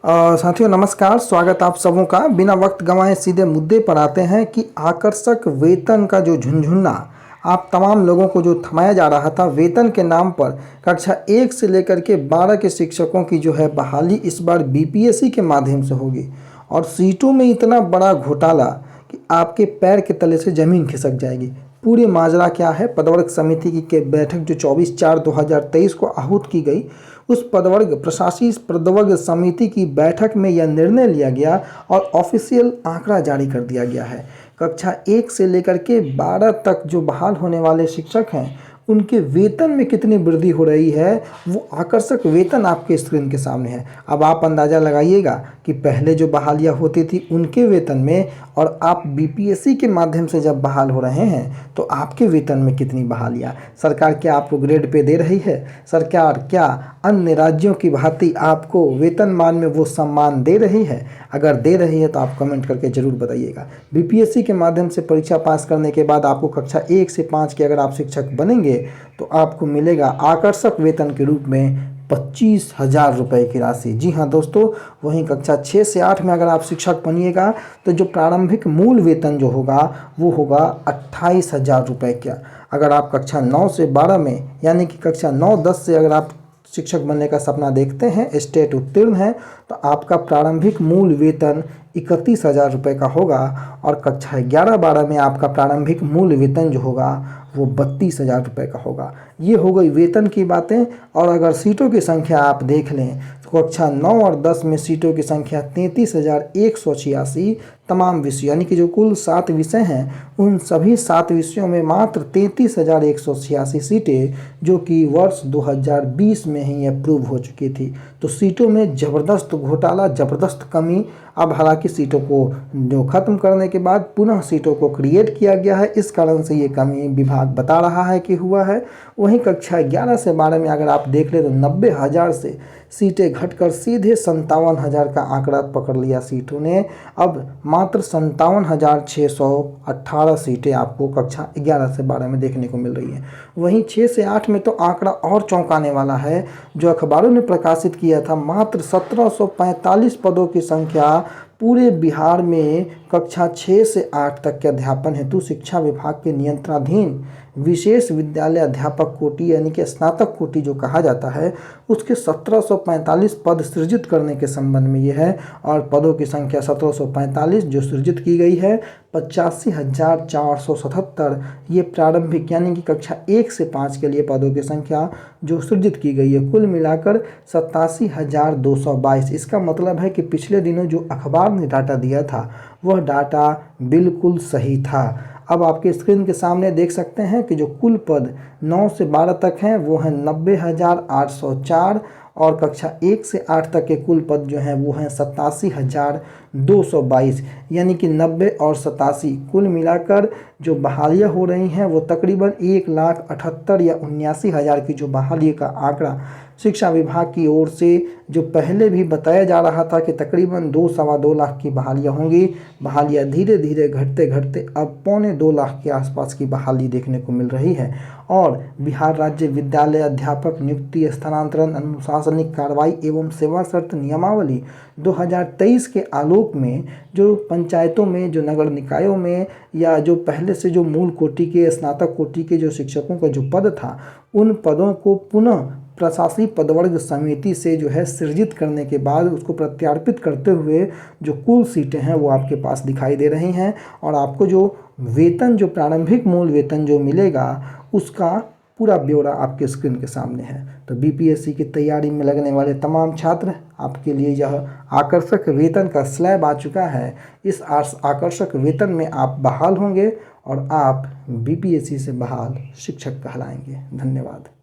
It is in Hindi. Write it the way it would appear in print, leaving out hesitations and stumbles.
साथियों नमस्कार, स्वागत आप सबों का। बिना वक्त गंवाए सीधे मुद्दे पर आते हैं कि आकर्षक वेतन का जो झुनझुना आप तमाम लोगों को जो थमाया जा रहा था वेतन के नाम पर, कक्षा 1 से लेकर के 12 के शिक्षकों की जो है बहाली इस बार बीपीएससी के माध्यम से होगी। और सीटों में इतना बड़ा घोटाला कि आपके पैर के तले से ज़मीन खिसक जाएगी। पूरी माजरा क्या है? पदवर्ग समिति की बैठक जो 24/4/2023 को आहूत की गई, उस प्रशासकीय पदवर्ग समिति की बैठक में यह निर्णय लिया गया और ऑफिशियल आंकड़ा जारी कर दिया गया है। कक्षा 1 से लेकर के 12 तक जो बहाल होने वाले शिक्षक हैं उनके वेतन में कितनी वृद्धि हो रही है, वो आकर्षक वेतन आपके स्क्रीन के सामने है। अब आप अंदाज़ा लगाइएगा कि पहले जो बहालियाँ होती थी उनके वेतन में और आप बीपीएससी के माध्यम से जब बहाल हो रहे हैं तो आपके वेतन में कितनी बहालियाँ। सरकार क्या आपको ग्रेड पे दे रही है? सरकार क्या अन्य राज्यों की भांति आपको वेतनमान में वो सम्मान दे रही है? अगर दे रही है तो आप कमेंट करके ज़रूर बताइएगा। बीपीएससी के माध्यम से परीक्षा पास करने के बाद आपको कक्षा 1 से 5 के अगर आप शिक्षक बनेंगे तो आपको मिलेगा आकर्षक वेतन के रूप में 25,000 रुपये की राशि। जी हाँ दोस्तों, वहीं कक्षा 6 से 8 में अगर आप शिक्षक बनिएगा तो जो प्रारंभिक मूल वेतन जो होगा वो होगा 28,000 रुपये का। अगर आप कक्षा 9 से 12 में यानी कि कक्षा 9-10 से अगर आप शिक्षक बनने का सपना देखते हैं, स्टेट उत्तीर्ण हैं, तो आपका प्रारंभिक मूल वेतन 31,000 रुपये का होगा। और कक्षा 11-12 में आपका प्रारंभिक मूल वेतन जो होगा वो 32,000 रुपये का होगा। ये हो गई वेतन की बातें। और अगर सीटों की संख्या आप देख लें तो कक्षा 9 और 10 में सीटों की संख्या 33,186। तमाम विषय यानी कि जो कुल 7 विषय हैं उन सभी 7 विषयों में मात्र 33,186 सीटें, जो कि वर्ष 2020 में ही अप्रूव हो चुकी थी। तो सीटों में ज़बरदस्त घोटाला, ज़बरदस्त कमी। अब हालांकि सीटों को जो ख़त्म करने के बाद पुनः सीटों को क्रिएट किया गया है, इस कारण से ये कमी विभाग बता रहा है कि हुआ है। वहीं कक्षा 11 से 12 में अगर आप देख लें तो 90,000 से सीटें घटकर सीधे 57,000 का आंकड़ा पकड़ लिया सीटों ने। अब मात्र 57,618 सीटें आपको कक्षा 11 से 12 में देखने को मिल रही हैं। वहीं 6 से 8 में तो आंकड़ा और चौंकाने वाला है। जो अखबारों ने प्रकाशित किया था, मात्र 1745 पदों की संख्या पूरे बिहार में कक्षा 6 से 8 तक के अध्यापन हेतु शिक्षा विभाग के नियंत्रणाधीन विशेष विद्यालय अध्यापक कोटि यानी कि स्नातक कोटि जो कहा जाता है, उसके 1745 पद सृजित करने के संबंध में ये है। और पदों की संख्या 1745 जो सृजित की गई है, 85,477 ये प्रारंभिक यानी कि कक्षा 1 से 5 के लिए पदों की संख्या जो सृजित की गई है। कुल मिलाकर 87,222। इसका मतलब है कि पिछले दिनों जो अखबार ने डाटा दिया था वह डाटा बिल्कुल सही था। अब आपके स्क्रीन के सामने देख सकते हैं कि जो कुल पद 9 से 12 तक हैं वो हैं 90,804 और कक्षा 1 से 8 तक के कुल पद जो हैं वो हैं 87,222। यानी कि 90 और 87 कुल मिलाकर जो बहालियाँ हो रही हैं वो तकरीबन 1,78,000 या 79,000 की जो बहाली का आंकड़ा शिक्षा विभाग की ओर से जो पहले भी बताया जा रहा था कि तकरीबन 2-2.25 लाख की बहालियाँ होंगी, बहालियाँ धीरे धीरे घटते घटते अब 2.25 लाख के आसपास की बहाली देखने को मिल रही है। और बिहार राज्य विद्यालय अध्यापक नियुक्ति, स्थानांतरण, अनुशासनिक कार्रवाई एवं सेवा शर्त नियमावली 2023 के आलोक में जो पंचायतों में, जो नगर निकायों में या जो पहले से जो मूल कोटि के, स्नातक कोटि के जो शिक्षकों का जो पद था, उन पदों को पुनः प्रशासकीय पदवर्ग समिति से जो है सृजित करने के बाद उसको प्रत्यार्पित करते हुए जो कुल सीटें हैं वो आपके पास दिखाई दे रही हैं। और आपको जो वेतन, जो प्रारंभिक मूल वेतन जो मिलेगा उसका पूरा ब्यौरा आपके स्क्रीन के सामने है। तो बीपीएससी की तैयारी में लगने वाले तमाम छात्र, आपके लिए यह आकर्षक वेतन का स्लैब आ चुका है। इस आकर्षक वेतन में आप बहाल होंगे और आप बीपीएससी से बहाल शिक्षक कहलाएंगे। धन्यवाद।